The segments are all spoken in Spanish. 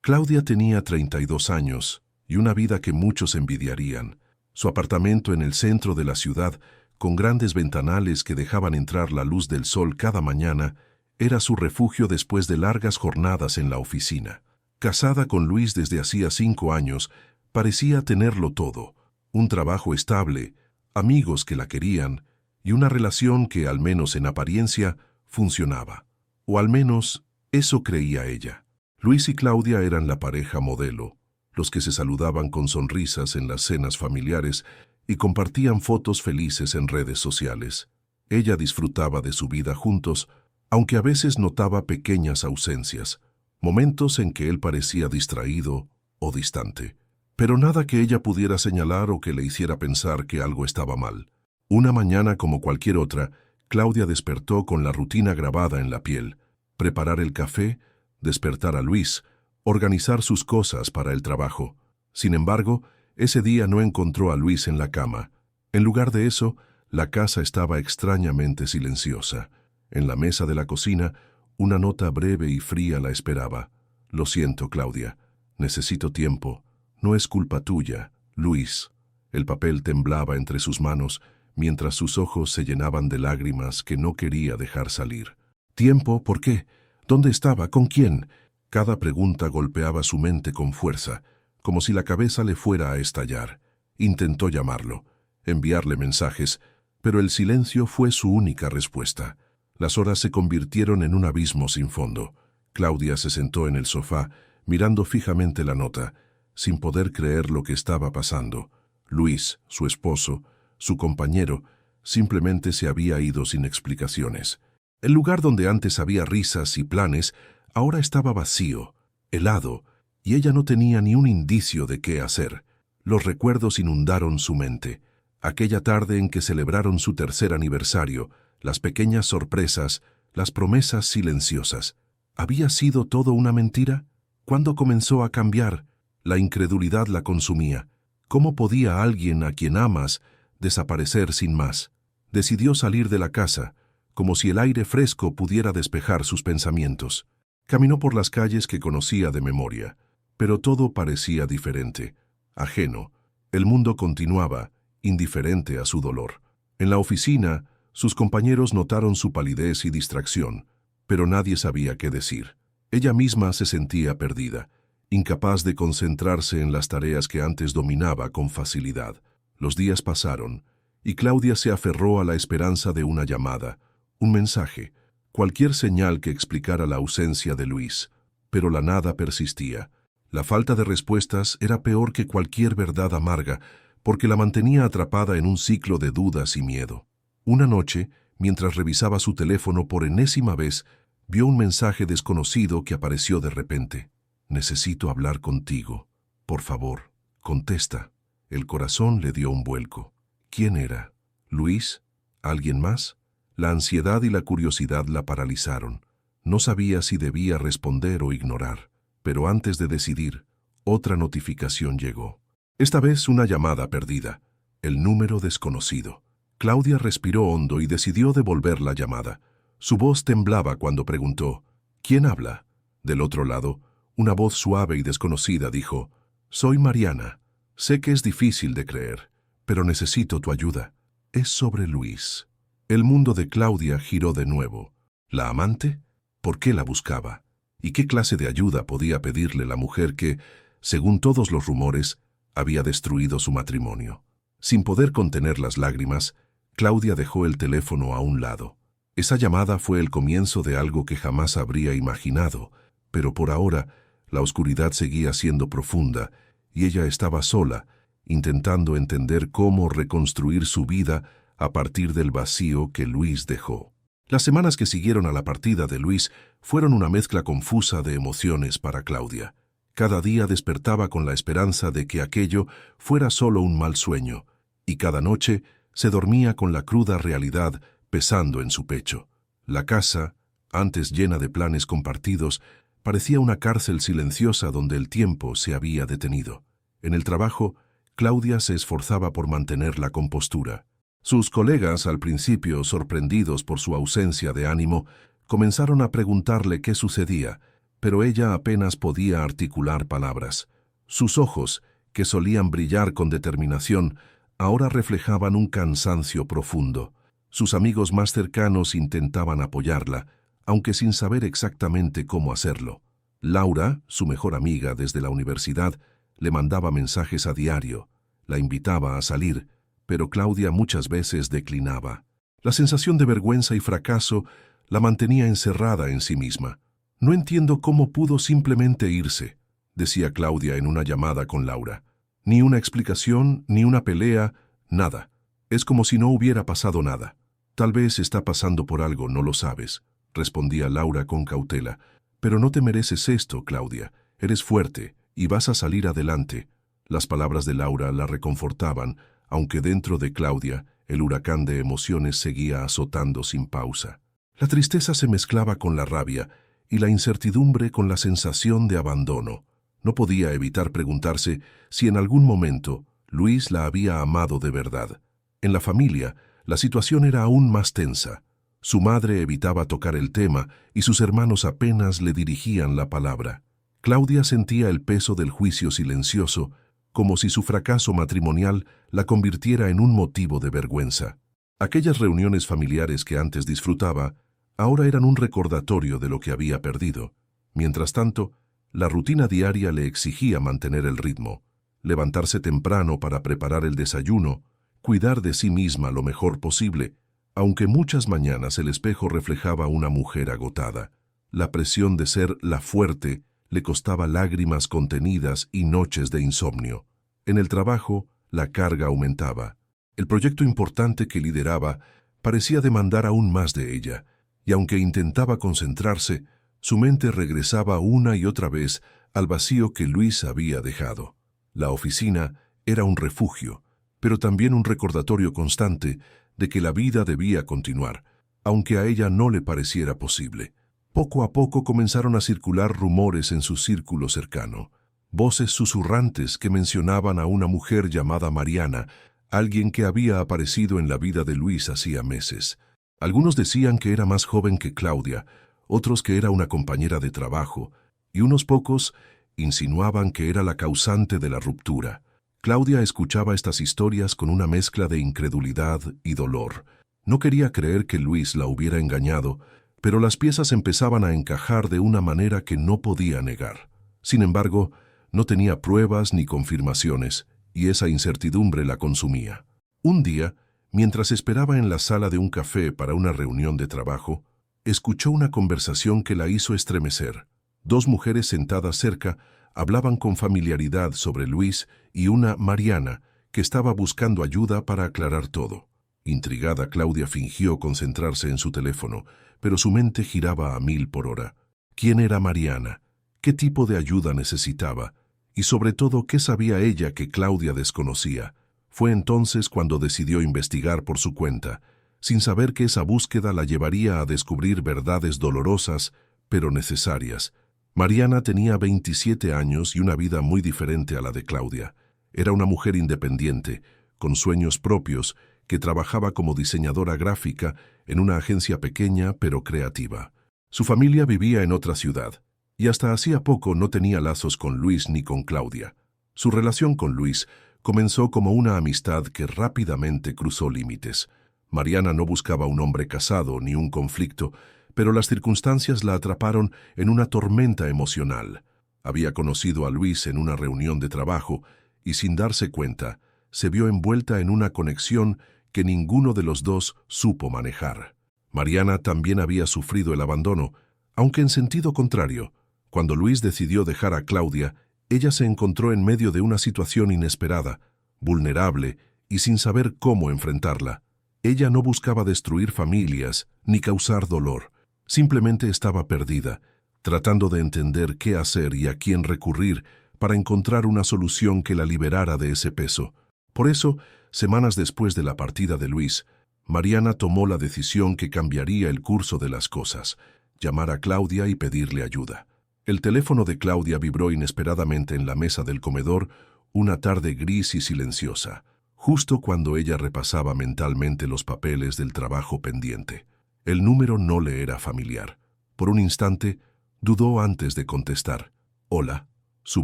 Claudia tenía 32 años y una vida que muchos envidiarían. Su apartamento en el centro de la ciudad, con grandes ventanales que dejaban entrar la luz del sol cada mañana, era su refugio después de largas jornadas en la oficina. Casada con Luis desde hacía 5 años, parecía tenerlo todo: un trabajo estable, amigos que la querían y una relación que, al menos en apariencia, funcionaba. O al menos, eso creía ella. Luis y Claudia eran la pareja modelo, los que se saludaban con sonrisas en las cenas familiares y compartían fotos felices en redes sociales. Ella disfrutaba de su vida juntos, aunque a veces notaba pequeñas ausencias, momentos en que él parecía distraído o distante. Pero nada que ella pudiera señalar o que le hiciera pensar que algo estaba mal. Una mañana como cualquier otra, Claudia despertó con la rutina grabada en la piel: preparar el café, despertar a Luis, organizar sus cosas para el trabajo. Sin embargo, ese día no encontró a Luis en la cama. En lugar de eso, la casa estaba extrañamente silenciosa. En la mesa de la cocina, una nota breve y fría la esperaba: «Lo siento, Claudia. Necesito tiempo. No es culpa tuya, Luis». El papel temblaba entre sus manos, mientras sus ojos se llenaban de lágrimas que no quería dejar salir. ¿Tiempo? ¿Por qué? ¿Dónde estaba? ¿Con quién? Cada pregunta golpeaba su mente con fuerza, como si la cabeza le fuera a estallar. Intentó llamarlo, enviarle mensajes, pero el silencio fue su única respuesta. Las horas se convirtieron en un abismo sin fondo. Claudia se sentó en el sofá, mirando fijamente la nota, sin poder creer lo que estaba pasando. Luis, su esposo, su compañero, simplemente se había ido sin explicaciones. El lugar donde antes había risas y planes ahora estaba vacío, helado, y ella no tenía ni un indicio de qué hacer. Los recuerdos inundaron su mente. Aquella tarde en que celebraron su 3er aniversario, las pequeñas sorpresas, las promesas silenciosas. ¿Había sido todo una mentira? ¿Cuándo comenzó a cambiar? La incredulidad la consumía. ¿Cómo podía alguien a quien amas desaparecer sin más? Decidió salir de la casa, como si el aire fresco pudiera despejar sus pensamientos. Caminó por las calles que conocía de memoria, pero todo parecía diferente, ajeno. El mundo continuaba, indiferente a su dolor. En la oficina, sus compañeros notaron su palidez y distracción, pero nadie sabía qué decir. Ella misma se sentía perdida, incapaz de concentrarse en las tareas que antes dominaba con facilidad. Los días pasaron, y Claudia se aferró a la esperanza de una llamada, un mensaje, cualquier señal que explicara la ausencia de Luis. Pero la nada persistía. La falta de respuestas era peor que cualquier verdad amarga, porque la mantenía atrapada en un ciclo de dudas y miedo. Una noche, mientras revisaba su teléfono por enésima vez, vio un mensaje desconocido que apareció de repente. «Necesito hablar contigo. Por favor, contesta». El corazón le dio un vuelco. ¿Quién era? ¿Luis? ¿Alguien más? La ansiedad y la curiosidad la paralizaron. No sabía si debía responder o ignorar. Pero antes de decidir, otra notificación llegó. Esta vez una llamada perdida. El número desconocido. Claudia respiró hondo y decidió devolver la llamada. Su voz temblaba cuando preguntó: «¿Quién habla?». Del otro lado, una voz suave y desconocida dijo: «Soy Mariana. Sé que es difícil de creer, pero necesito tu ayuda. Es sobre Luis». El mundo de Claudia giró de nuevo. ¿La amante? ¿Por qué la buscaba? ¿Y qué clase de ayuda podía pedirle la mujer que, según todos los rumores, había destruido su matrimonio? Sin poder contener las lágrimas, Claudia dejó el teléfono a un lado. Esa llamada fue el comienzo de algo que jamás habría imaginado, pero por ahora la oscuridad seguía siendo profunda y ella estaba sola, intentando entender cómo reconstruir su vida a partir del vacío que Luis dejó. Las semanas que siguieron a la partida de Luis fueron una mezcla confusa de emociones para Claudia. Cada día despertaba con la esperanza de que aquello fuera solo un mal sueño, y cada noche se dormía con la cruda realidad pesando en su pecho. La casa, antes llena de planes compartidos, parecía una cárcel silenciosa donde el tiempo se había detenido. En el trabajo, Claudia se esforzaba por mantener la compostura. Sus colegas, al principio sorprendidos por su ausencia de ánimo, comenzaron a preguntarle qué sucedía, pero ella apenas podía articular palabras. Sus ojos, que solían brillar con determinación, ahora reflejaban un cansancio profundo. Sus amigos más cercanos intentaban apoyarla, aunque sin saber exactamente cómo hacerlo. Laura, su mejor amiga desde la universidad, le mandaba mensajes a diario, la invitaba a salir, pero Claudia muchas veces declinaba. La sensación de vergüenza y fracaso la mantenía encerrada en sí misma. «No entiendo cómo pudo simplemente irse», decía Claudia en una llamada con Laura. «Ni una explicación, ni una pelea, nada. Es como si no hubiera pasado nada». «Tal vez está pasando por algo, no lo sabes», respondía Laura con cautela. «Pero no te mereces esto, Claudia. Eres fuerte y vas a salir adelante». Las palabras de Laura la reconfortaban, aunque dentro de Claudia el huracán de emociones seguía azotando sin pausa. La tristeza se mezclaba con la rabia y la incertidumbre con la sensación de abandono. No podía evitar preguntarse si en algún momento Luis la había amado de verdad. En la familia, la situación era aún más tensa. Su madre evitaba tocar el tema y sus hermanos apenas le dirigían la palabra. Claudia sentía el peso del juicio silencioso, como si su fracaso matrimonial la convirtiera en un motivo de vergüenza. Aquellas reuniones familiares que antes disfrutaba, ahora eran un recordatorio de lo que había perdido. Mientras tanto, la rutina diaria le exigía mantener el ritmo, levantarse temprano para preparar el desayuno, cuidar de sí misma lo mejor posible, aunque muchas mañanas el espejo reflejaba una mujer agotada. La presión de ser la fuerte le costaba lágrimas contenidas y noches de insomnio. En el trabajo, la carga aumentaba. El proyecto importante que lideraba parecía demandar aún más de ella, y aunque intentaba concentrarse, su mente regresaba una y otra vez al vacío que Luis había dejado. La oficina era un refugio, pero también un recordatorio constante de que la vida debía continuar, aunque a ella no le pareciera posible. Poco a poco comenzaron a circular rumores en su círculo cercano, voces susurrantes que mencionaban a una mujer llamada Mariana, alguien que había aparecido en la vida de Luis hacía meses. Algunos decían que era más joven que Claudia, otros que era una compañera de trabajo, y unos pocos insinuaban que era la causante de la ruptura. Claudia escuchaba estas historias con una mezcla de incredulidad y dolor. No quería creer que Luis la hubiera engañado, pero las piezas empezaban a encajar de una manera que no podía negar. Sin embargo, no tenía pruebas ni confirmaciones, y esa incertidumbre la consumía. Un día, mientras esperaba en la sala de un café para una reunión de trabajo, escuchó una conversación que la hizo estremecer. Dos mujeres sentadas cerca hablaban con familiaridad sobre Luis y una Mariana, que estaba buscando ayuda para aclarar todo. Intrigada, Claudia fingió concentrarse en su teléfono, pero su mente giraba a 1000 por hora. ¿Quién era Mariana? ¿Qué tipo de ayuda necesitaba? Y sobre todo, ¿qué sabía ella que Claudia desconocía? Fue entonces cuando decidió investigar por su cuenta, sin saber que esa búsqueda la llevaría a descubrir verdades dolorosas, pero necesarias. Mariana tenía 27 años y una vida muy diferente a la de Claudia. Era una mujer independiente, con sueños propios, que trabajaba como diseñadora gráfica en una agencia pequeña pero creativa. Su familia vivía en otra ciudad, y hasta hacía poco no tenía lazos con Luis ni con Claudia. Su relación con Luis comenzó como una amistad que rápidamente cruzó límites. Mariana no buscaba un hombre casado ni un conflicto, pero las circunstancias la atraparon en una tormenta emocional. Había conocido a Luis en una reunión de trabajo y, sin darse cuenta, se vio envuelta en una conexión que ninguno de los dos supo manejar. Mariana también había sufrido el abandono, aunque en sentido contrario. Cuando Luis decidió dejar a Claudia, ella se encontró en medio de una situación inesperada, vulnerable y sin saber cómo enfrentarla. Ella no buscaba destruir familias ni causar dolor. Simplemente estaba perdida, tratando de entender qué hacer y a quién recurrir para encontrar una solución que la liberara de ese peso. Por eso, semanas después de la partida de Luis, Mariana tomó la decisión que cambiaría el curso de las cosas: llamar a Claudia y pedirle ayuda. El teléfono de Claudia vibró inesperadamente en la mesa del comedor una tarde gris y silenciosa, justo cuando ella repasaba mentalmente los papeles del trabajo pendiente. El número no le era familiar. Por un instante, Dudó antes de contestar. «Hola». Su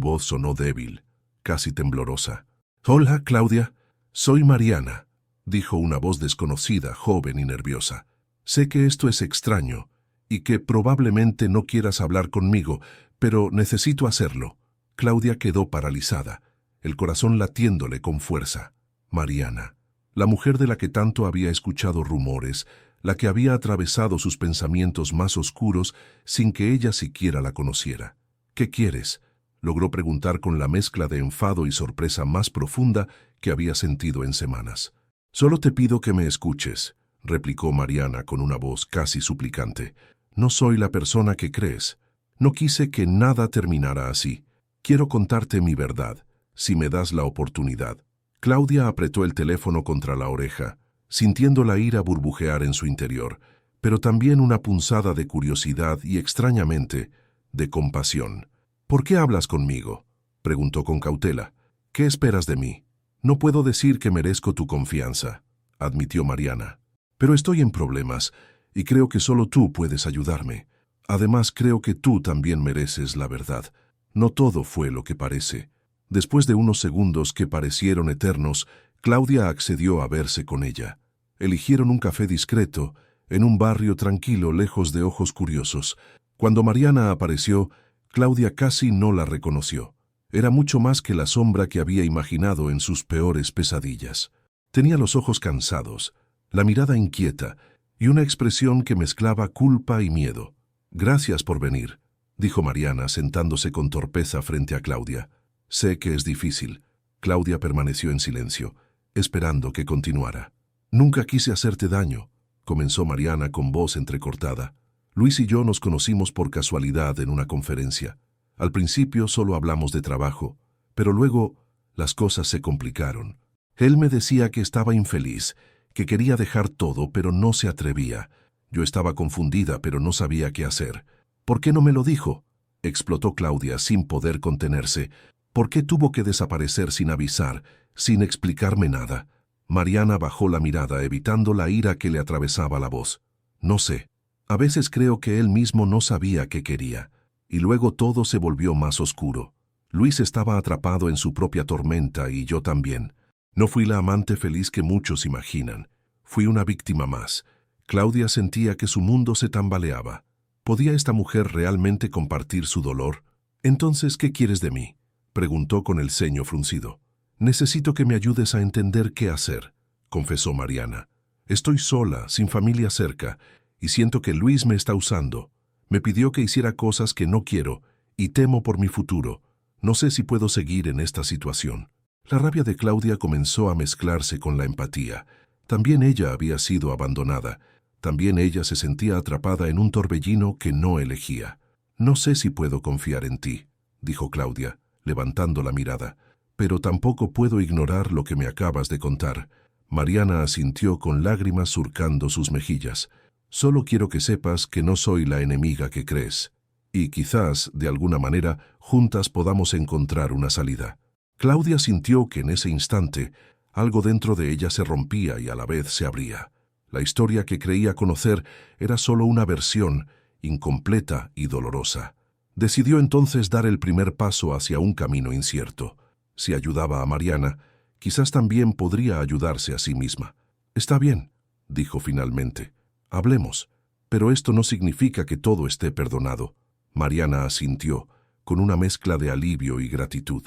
voz sonó débil, casi temblorosa. «Hola, Claudia. Soy Mariana», dijo una voz desconocida, joven y nerviosa. «Sé que esto es extraño y que probablemente no quieras hablar conmigo, pero necesito hacerlo». Claudia quedó paralizada, el corazón latiéndole con fuerza. Mariana, la mujer de la que tanto había escuchado rumores, la que había atravesado sus pensamientos más oscuros sin que ella siquiera la conociera. «¿Qué quieres?», logró preguntar con la mezcla de enfado y sorpresa más profunda que había sentido en semanas. «Solo te pido que me escuches», replicó Mariana con una voz casi suplicante. «No soy la persona que crees. No quise que nada terminara así. Quiero contarte mi verdad, si me das la oportunidad». Claudia apretó el teléfono contra la oreja, sintiendo la ira burbujear en su interior, pero también una punzada de curiosidad y, extrañamente, de compasión. «¿Por qué hablas conmigo?», preguntó con cautela. «¿Qué esperas de mí?». «No puedo decir que merezco tu confianza», admitió Mariana. «Pero estoy en problemas y creo que solo tú puedes ayudarme. Además, creo que tú también mereces la verdad. No todo fue lo que parece». Después de unos segundos que parecieron eternos, Claudia accedió a verse con ella. Eligieron un café discreto, en un barrio tranquilo, lejos de ojos curiosos. Cuando Mariana apareció, Claudia casi no la reconoció. Era mucho más que la sombra que había imaginado en sus peores pesadillas. Tenía los ojos cansados, la mirada inquieta y una expresión que mezclaba culpa y miedo. «Gracias por venir», dijo Mariana, sentándose con torpeza frente a Claudia. «Sé que es difícil». Claudia permaneció en silencio, esperando que continuara. «Nunca quise hacerte daño», comenzó Mariana con voz entrecortada. «Luis y yo nos conocimos por casualidad en una conferencia. Al principio solo hablamos de trabajo, pero luego las cosas se complicaron. Él me decía que estaba infeliz, que quería dejar todo, pero no se atrevía. Yo estaba confundida, pero no sabía qué hacer. ¿Por qué no me lo dijo?», explotó Claudia sin poder contenerse. «¿Por qué tuvo que desaparecer sin avisar, sin explicarme nada?». Mariana bajó la mirada, evitando la ira que le atravesaba la voz. «No sé. A veces creo que él mismo no sabía qué quería». Y luego todo se volvió más oscuro. Luis estaba atrapado en su propia tormenta y yo también. No fui la amante feliz que muchos imaginan. Fui una víctima más. Claudia sentía que su mundo se tambaleaba. ¿Podía esta mujer realmente compartir su dolor? «Entonces, ¿qué quieres de mí?», preguntó con el ceño fruncido. «Necesito que me ayudes a entender qué hacer», confesó Mariana. «Estoy sola, sin familia cerca, y siento que Luis me está usando. Me pidió que hiciera cosas que no quiero, y temo por mi futuro. No sé si puedo seguir en esta situación». La rabia de Claudia comenzó a mezclarse con la empatía. También ella había sido abandonada. También ella se sentía atrapada en un torbellino que no elegía. «No sé si puedo confiar en ti», dijo Claudia, levantando la mirada. «Pero tampoco puedo ignorar lo que me acabas de contar». Mariana asintió con lágrimas surcando sus mejillas. «Solo quiero que sepas que no soy la enemiga que crees. Y quizás, de alguna manera, juntas podamos encontrar una salida». Claudia sintió que en ese instante algo dentro de ella se rompía y a la vez se abría. La historia que creía conocer era solo una versión, incompleta y dolorosa. Decidió entonces dar el primer paso hacia un camino incierto. Si ayudaba a Mariana, quizás también podría ayudarse a sí misma. «Está bien», dijo finalmente. «Hablemos, pero esto no significa que todo esté perdonado». Mariana asintió, con una mezcla de alivio y gratitud.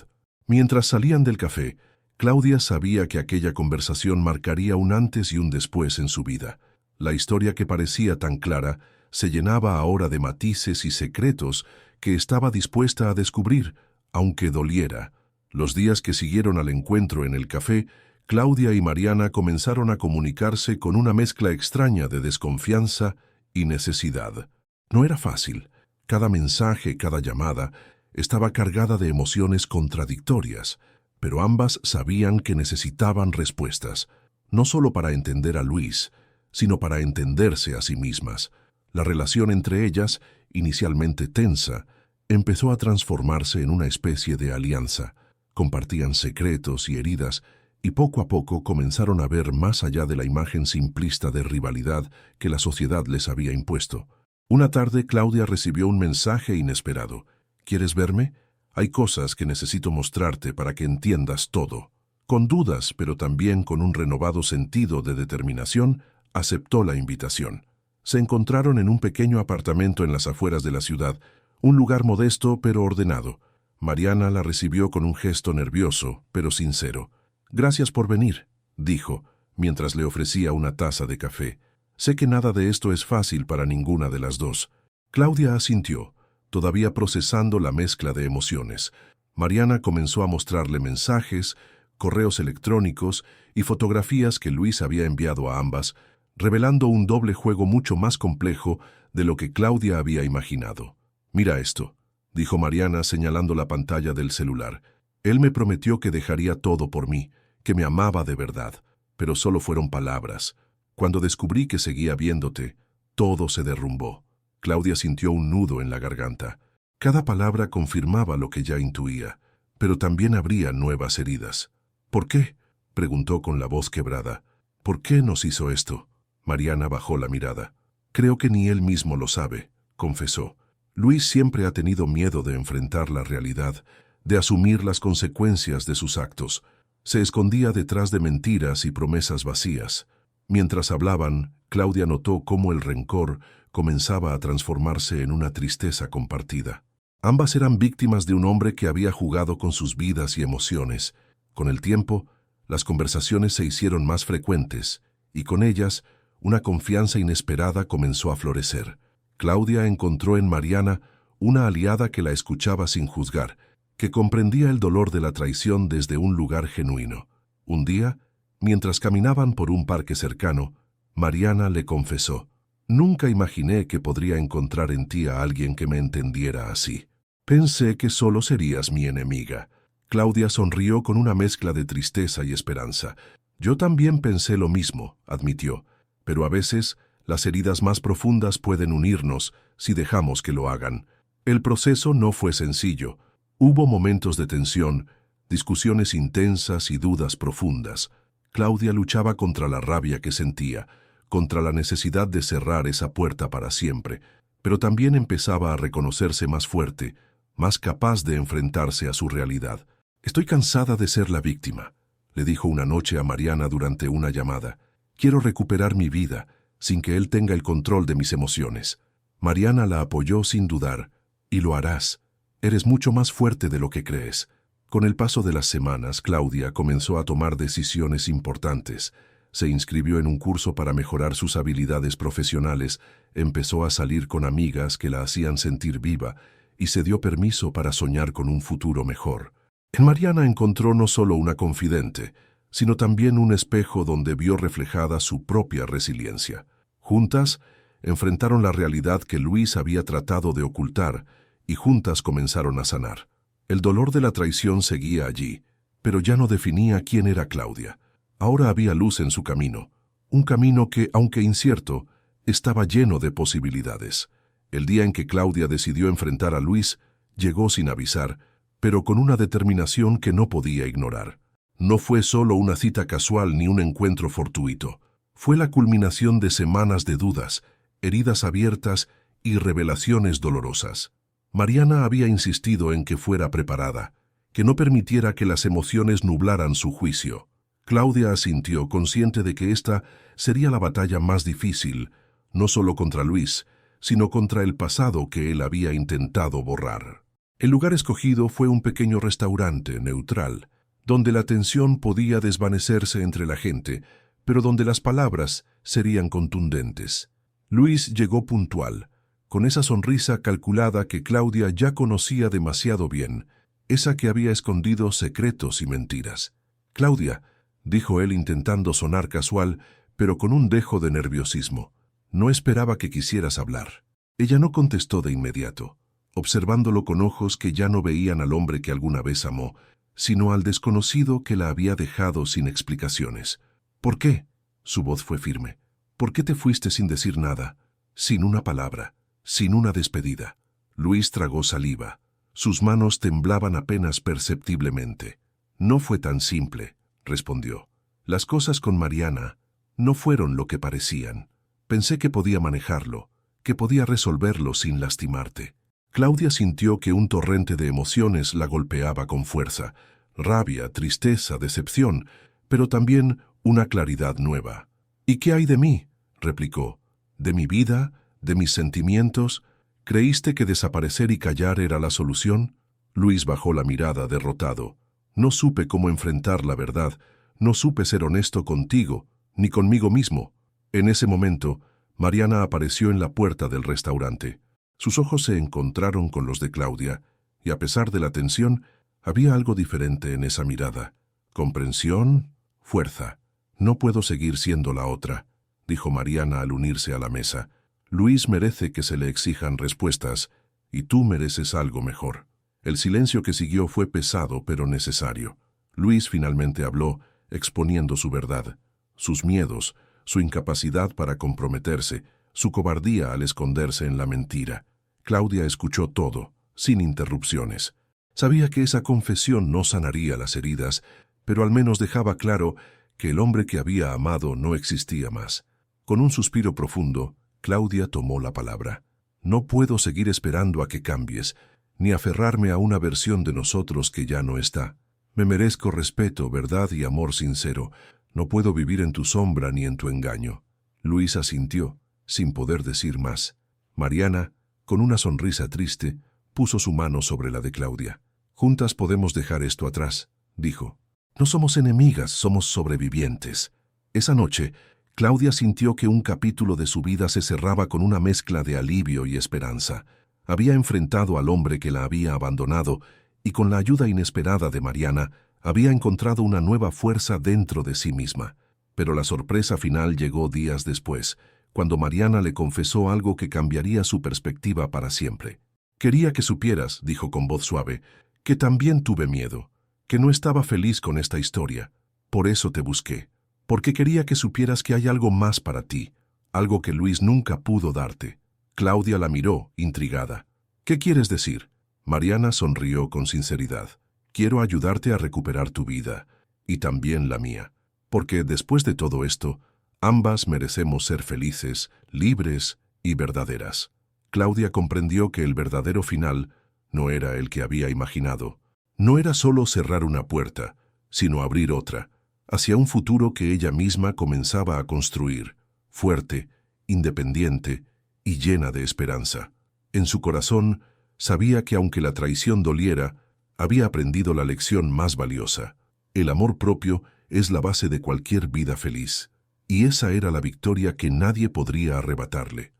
Mientras salían del café, Claudia sabía que aquella conversación marcaría un antes y un después en su vida. La historia que parecía tan clara se llenaba ahora de matices y secretos que estaba dispuesta a descubrir, aunque doliera. Los días que siguieron al encuentro en el café, Claudia y Mariana comenzaron a comunicarse con una mezcla extraña de desconfianza y necesidad. No era fácil. Cada mensaje, cada llamada, estaba cargada de emociones contradictorias, pero ambas sabían que necesitaban respuestas, no solo para entender a Luis, sino para entenderse a sí mismas. La relación entre ellas, inicialmente tensa, empezó a transformarse en una especie de alianza. Compartían secretos y heridas, y poco a poco comenzaron a ver más allá de la imagen simplista de rivalidad que la sociedad les había impuesto. Una tarde Claudia recibió un mensaje inesperado. ¿Quieres verme? Hay cosas que necesito mostrarte para que entiendas todo. Con dudas, pero también con un renovado sentido de determinación, aceptó la invitación. Se encontraron en un pequeño apartamento en las afueras de la ciudad, un lugar modesto pero ordenado. Mariana la recibió con un gesto nervioso, pero sincero. «Gracias por venir», dijo, mientras le ofrecía una taza de café. «Sé que nada de esto es fácil para ninguna de las dos». Claudia asintió, todavía procesando la mezcla de emociones. Mariana comenzó a mostrarle mensajes, correos electrónicos y fotografías que Luis había enviado a ambas, revelando un doble juego mucho más complejo de lo que Claudia había imaginado. «Mira esto», dijo Mariana señalando la pantalla del celular. «Él me prometió que dejaría todo por mí, que me amaba de verdad, pero solo fueron palabras. Cuando descubrí que seguía viéndote, todo se derrumbó». Claudia sintió un nudo en la garganta. Cada palabra confirmaba lo que ya intuía, pero también habría nuevas heridas. «¿Por qué?», preguntó con la voz quebrada. «¿Por qué nos hizo esto?». Mariana bajó la mirada. «Creo que ni él mismo lo sabe», confesó. «Luis siempre ha tenido miedo de enfrentar la realidad, de asumir las consecuencias de sus actos. Se escondía detrás de mentiras y promesas vacías». Mientras hablaban, Claudia notó cómo el rencor comenzaba a transformarse en una tristeza compartida. Ambas eran víctimas de un hombre que había jugado con sus vidas y emociones. Con el tiempo, las conversaciones se hicieron más frecuentes, y con ellas, una confianza inesperada comenzó a florecer. Claudia encontró en Mariana una aliada que la escuchaba sin juzgar, que comprendía el dolor de la traición desde un lugar genuino. Un día, mientras caminaban por un parque cercano, Mariana le confesó: «Nunca imaginé que podría encontrar en ti a alguien que me entendiera así. Pensé que solo serías mi enemiga». Claudia sonrió con una mezcla de tristeza y esperanza. «Yo también pensé lo mismo», admitió, «pero a veces las heridas más profundas pueden unirnos si dejamos que lo hagan». El proceso no fue sencillo. Hubo momentos de tensión, discusiones intensas y dudas profundas. Claudia luchaba contra la rabia que sentía, contra la necesidad de cerrar esa puerta para siempre, pero también empezaba a reconocerse más fuerte, más capaz de enfrentarse a su realidad. «Estoy cansada de ser la víctima», le dijo una noche a Mariana durante una llamada. «Quiero recuperar mi vida, sin que él tenga el control de mis emociones». Mariana la apoyó sin dudar. «Y lo harás. Eres mucho más fuerte de lo que crees». Con el paso de las semanas, Claudia comenzó a tomar decisiones importantes. Se inscribió en un curso para mejorar sus habilidades profesionales, empezó a salir con amigas que la hacían sentir viva y se dio permiso para soñar con un futuro mejor. En Mariana encontró no solo una confidente, sino también un espejo donde vio reflejada su propia resiliencia. Juntas, enfrentaron la realidad que Luis había tratado de ocultar y juntas comenzaron a sanar. El dolor de la traición seguía allí, pero ya no definía quién era Claudia. Ahora había luz en su camino, un camino que, aunque incierto, estaba lleno de posibilidades. El día en que Claudia decidió enfrentar a Luis, llegó sin avisar, pero con una determinación que no podía ignorar. No fue solo una cita casual ni un encuentro fortuito. Fue la culminación de semanas de dudas, heridas abiertas y revelaciones dolorosas. Mariana había insistido en que fuera preparada, que no permitiera que las emociones nublaran su juicio. Claudia asintió, consciente de que esta sería la batalla más difícil, no solo contra Luis, sino contra el pasado que él había intentado borrar. El lugar escogido fue un pequeño restaurante neutral, donde la tensión podía desvanecerse entre la gente, pero donde las palabras serían contundentes. Luis llegó puntual, con esa sonrisa calculada que Claudia ya conocía demasiado bien, esa que había escondido secretos y mentiras. «Claudia», dijo él intentando sonar casual, pero con un dejo de nerviosismo, «no esperaba que quisieras hablar». Ella no contestó de inmediato, observándolo con ojos que ya no veían al hombre que alguna vez amó, sino al desconocido que la había dejado sin explicaciones. «¿Por qué?». Su voz fue firme. «¿Por qué te fuiste sin decir nada? Sin una palabra, sin una despedida». Luis tragó saliva. Sus manos temblaban apenas perceptiblemente. «No fue tan simple», respondió. «Las cosas con Mariana no fueron lo que parecían. Pensé que podía manejarlo, que podía resolverlo sin lastimarte. Claudia sintió que un torrente de emociones la golpeaba con fuerza, rabia, tristeza, decepción, pero también una claridad nueva. ¿Y qué hay de mí?, replicó. ¿De mi vida? ¿De mis sentimientos? ¿Creíste que desaparecer y callar era la solución? Luis bajó la mirada derrotado. No supe cómo enfrentar la verdad, no supe ser honesto contigo, ni conmigo mismo. En ese momento, Mariana apareció en la puerta del restaurante. Sus ojos se encontraron con los de Claudia, y a pesar de la tensión, había algo diferente en esa mirada. Comprensión, fuerza. No puedo seguir siendo la otra, dijo Mariana al unirse a la mesa. Luis merece que se le exijan respuestas, y tú mereces algo mejor. El silencio que siguió fue pesado pero necesario. Luis finalmente habló, exponiendo su verdad, sus miedos, su incapacidad para comprometerse, su cobardía al esconderse en la mentira. Claudia escuchó todo, sin interrupciones. Sabía que esa confesión no sanaría las heridas, pero al menos dejaba claro que el hombre que había amado no existía más. Con un suspiro profundo, Claudia tomó la palabra. No puedo seguir esperando a que cambies, ni aferrarme a una versión de nosotros que ya no está. Me merezco respeto, verdad y amor sincero. No puedo vivir en tu sombra ni en tu engaño. Luis asintió, sin poder decir más. Mariana, con una sonrisa triste, puso su mano sobre la de Claudia. Juntas podemos dejar esto atrás, dijo. No somos enemigas, somos sobrevivientes. Esa noche, Claudia sintió que un capítulo de su vida se cerraba con una mezcla de alivio y esperanza. Había enfrentado al hombre que la había abandonado y con la ayuda inesperada de Mariana, había encontrado una nueva fuerza dentro de sí misma. Pero la sorpresa final llegó días después, cuando Mariana le confesó algo que cambiaría su perspectiva para siempre. Quería que supieras, dijo con voz suave, que también tuve miedo, que no estaba feliz con esta historia. Por eso te busqué, porque quería que supieras que hay algo más para ti, algo que Luis nunca pudo darte. Claudia la miró, intrigada. ¿Qué quieres decir? Mariana sonrió con sinceridad. Quiero ayudarte a recuperar tu vida, y también la mía, porque después de todo esto, ambas merecemos ser felices, libres y verdaderas. Claudia comprendió que el verdadero final no era el que había imaginado. No era solo cerrar una puerta, sino abrir otra, hacia un futuro que ella misma comenzaba a construir, fuerte, independiente y llena de esperanza. En su corazón, sabía que aunque la traición doliera, había aprendido la lección más valiosa. El amor propio es la base de cualquier vida feliz, y esa era la victoria que nadie podría arrebatarle.